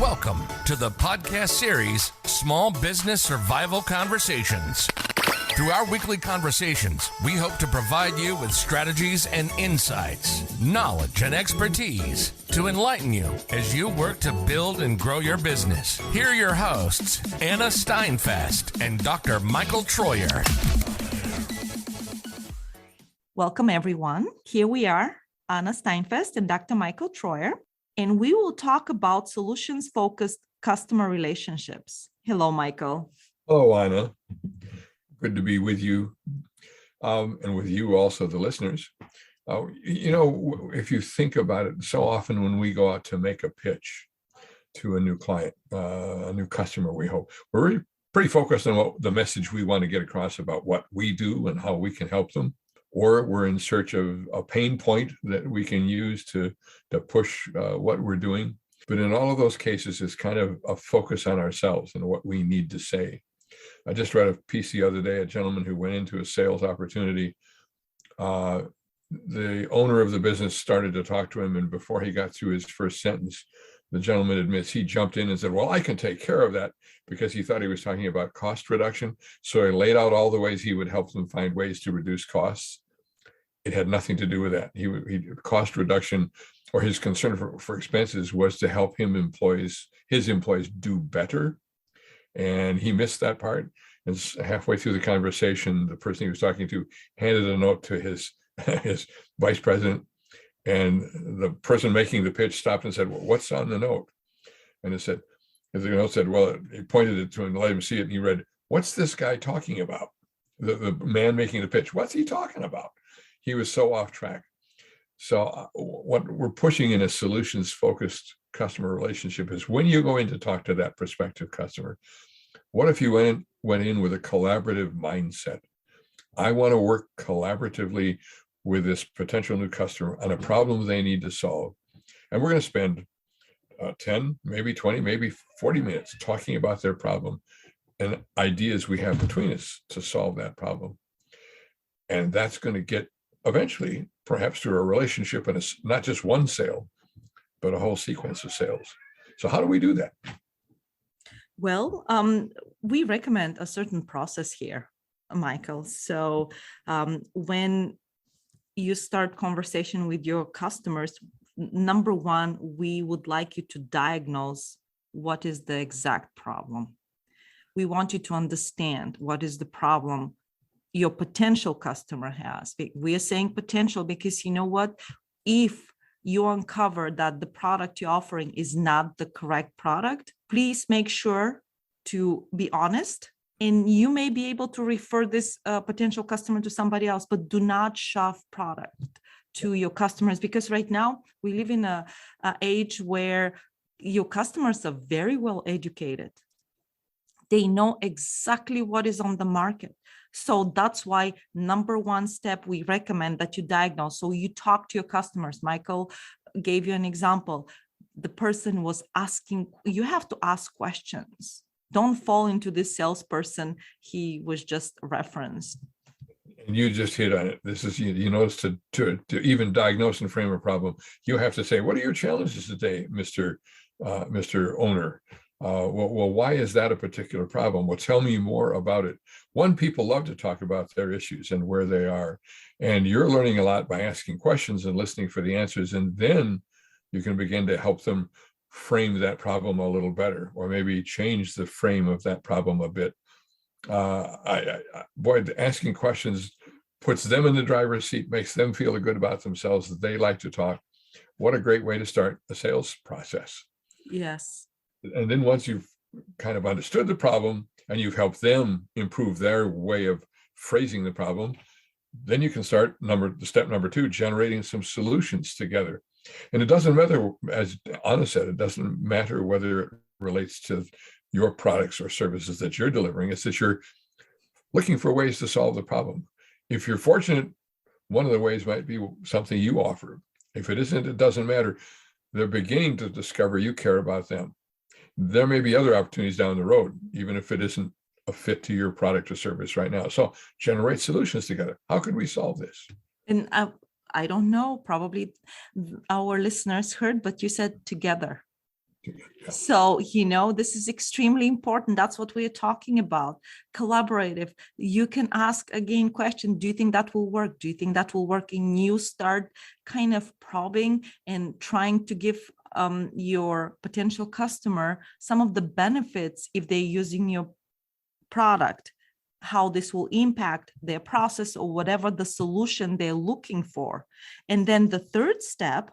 Welcome to the podcast series, Small Business Survival Conversations. Through our weekly conversations, we hope to provide you with strategies and insights, knowledge and expertise to enlighten you as you work to build and grow your business. Here are your hosts, Anna Steinfest and Dr. Michael Troyer. Welcome, everyone. Here we are, Anna Steinfest and Dr. Michael Troyer, and we will talk about solutions-focused customer relationships. Hello, Michael. Hello, Anna. Good to be with you, and with you also, the listeners. If you think about it, so often when we go out to make a pitch to a new client, a new customer, we hope, we're really pretty focused on what the message we want to get across about what we do and how we can help them. Or we're in search of a pain point that we can use to push what we're doing. But in all of those cases, it's kind of a focus on ourselves and what we need to say. I just read a piece the other day, a gentleman who went into a sales opportunity. The owner of the business started to talk to him, and before he got through his first sentence, the gentleman admits he jumped in and said, well, I can take care of that, because he thought he was talking about cost reduction. So he laid out all the ways he would help them find ways to reduce costs. It had nothing to do with that. Cost reduction, or his concern for expenses, was to help his employees do better. And he missed that part. And halfway through the conversation, the person he was talking to handed a note to his vice president. And the person making the pitch stopped and said, well, what's on the note? And the note said, well, he pointed it to him and let him see it. And he read, what's this guy talking about? The man making the pitch, what's he talking about? He was so off track. So what we're pushing in a solutions-focused customer relationship is, when you go in to talk to that prospective customer, what if you went in with a collaborative mindset? I want to work collaboratively with this potential new customer on a problem they need to solve. And we're going to spend 10, maybe 20, maybe 40 minutes talking about their problem and ideas we have between us to solve that problem. And that's going to get eventually, perhaps, through a relationship and not just one sale, but a whole sequence of sales. So how do we do that? Well, we recommend a certain process here, Michael. So when you start conversation with your customers, number one, we would like you to diagnose what is the exact problem. We want you to understand what is the problem your potential customer has. We are saying potential because, you know what, if you uncover that the product you're offering is not the correct product, please make sure to be honest. And you may be able to refer this potential customer to somebody else, but do not shove product to your customers, because right now we live in a age where your customers are very well educated. They know exactly what is on the market. So that's why number one step, we recommend that you diagnose. So you talk to your customers. Michael gave you an example. The person was asking, you have to ask questions. Don't fall into this salesperson he was just referenced. And you just hit on it. This is, you notice, to even diagnose and frame a problem, you have to say, what are your challenges today, Mr. Owner? Well, why is that a particular problem? Well, tell me more about it. People love to talk about their issues and where they are. And you're learning a lot by asking questions and listening for the answers. And then you can begin to help them frame that problem a little better, or maybe change the frame of that problem a bit. Asking questions puts them in the driver's seat, makes them feel good about themselves, that they like to talk. What a great way to start a sales process. Yes. And then once you've kind of understood the problem and you've helped them improve their way of phrasing the problem, then you can start step number two, generating some solutions together. And it doesn't matter, as Anna said, it doesn't matter whether it relates to your products or services that you're delivering. It's that you're looking for ways to solve the problem. If you're fortunate, one of the ways might be something you offer. If it isn't, it doesn't matter. They're beginning to discover you care about them. There may be other opportunities down the road, even if it isn't a fit to your product or service right now. So generate solutions together. How could we solve this? And I don't know, probably our listeners heard, but you said together. So, this is extremely important. That's what we're talking about. Collaborative. You can ask again question. Do you think that will work? Do you think that will work? And you start kind of probing and trying to give your potential customer some of the benefits if they're using your product, how this will impact their process or whatever the solution they're looking for. And then the third step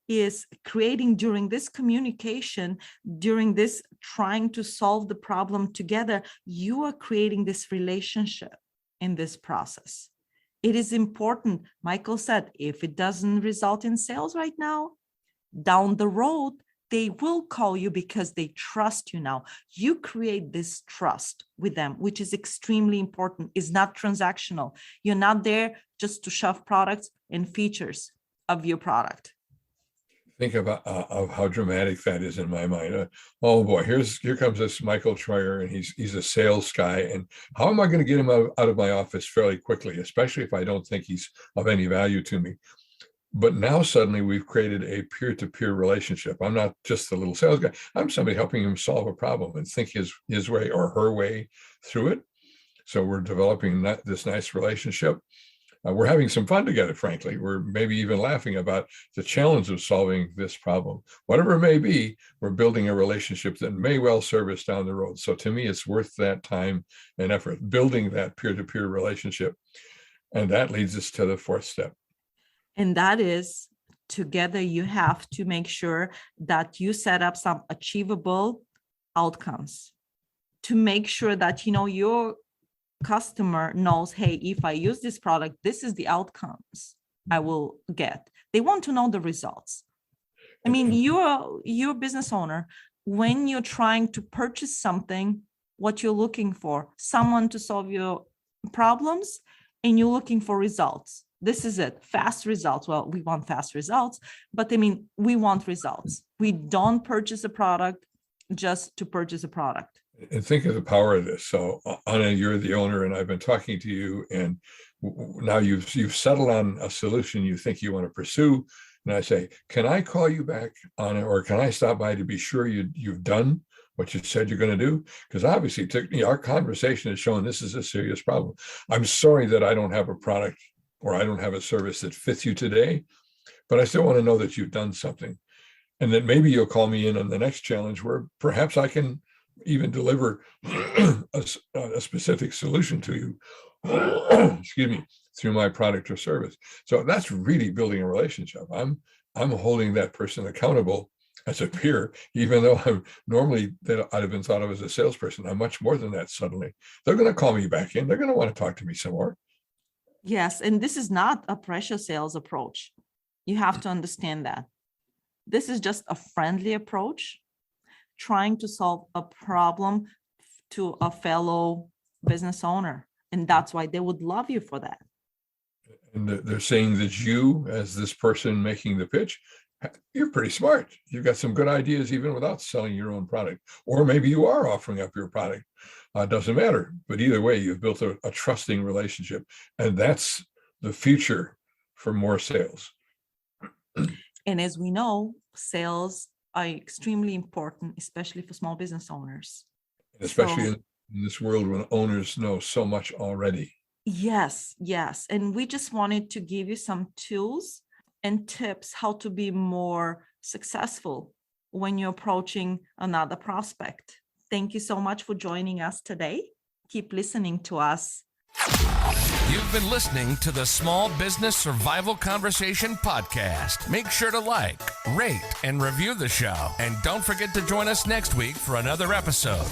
is creating during this communication, during this trying to solve the problem together, you are creating this relationship in this process. It is important. Michael said, if it doesn't result in sales right now, down the road, they will call you because they trust you now. You create this trust with them, which is extremely important. It's not transactional. You're not there just to shove products and features of your product. Think about of how dramatic that is in my mind. Oh boy, here comes this Michael Troyer, and he's a sales guy. And how am I going to get him out of my office fairly quickly, especially if I don't think he's of any value to me? But now suddenly we've created a peer-to-peer relationship. I'm not just the little sales guy. I'm somebody helping him solve a problem and think his way or her way through it. So we're developing this nice relationship. We're having some fun together, frankly. We're maybe even laughing about the challenge of solving this problem. Whatever it may be, we're building a relationship that may well serve us down the road. So to me, it's worth that time and effort, building that peer-to-peer relationship. And that leads us to the fourth step. And that is, together, you have to make sure that you set up some achievable outcomes to make sure that, your customer knows, hey, if I use this product, this is the outcomes I will get. They want to know the results. I mean, you're a business owner. When you're trying to purchase something, what you're looking for, someone to solve your problems, and you're looking for results. This is it, fast results. Well, we want fast results, but we want results. We don't purchase a product just to purchase a product. And think of the power of this. So Anna, you're the owner, and I've been talking to you, and now you've settled on a solution you think you want to pursue. And I say, can I call you back, Anna, or can I stop by to be sure you've done what you said you're going to do? Because obviously our conversation has shown this is a serious problem. I'm sorry that I don't have a product or I don't have a service that fits you today, but I still want to know that you've done something. And that maybe you'll call me in on the next challenge where perhaps I can even deliver a specific solution to you, excuse me, through my product or service. So that's really building a relationship. I'm holding that person accountable as a peer, even though I'm normally that I'd have been thought of as a salesperson. I'm much more than that suddenly. They're going to call me back in. They're going to want to talk to me some more. Yes, and this is not a pressure sales approach. You have to understand that. This is just a friendly approach, trying to solve a problem to a fellow business owner. And that's why they would love you for that. And they're saying that you, as this person making the pitch, you're pretty smart. You've got some good ideas even without selling your own product. Or maybe you are offering up your product. Doesn't matter. But either way, you've built a trusting relationship. And that's the future for more sales. And as we know, sales are extremely important, especially for small business owners. Especially in this world when owners know so much already. Yes. And we just wanted to give you some tools and tips how to be more successful when you're approaching another prospect. Thank you so much for joining us today. Keep listening to us. You've been listening to the Small Business Survival Conversation podcast. Make sure to like, rate, and review the show. And don't forget to join us next week for another episode.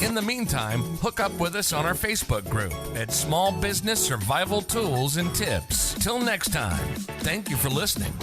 In the meantime, hook up with us on our Facebook group at Small Business Survival Tools and Tips. Till next time, thank you for listening.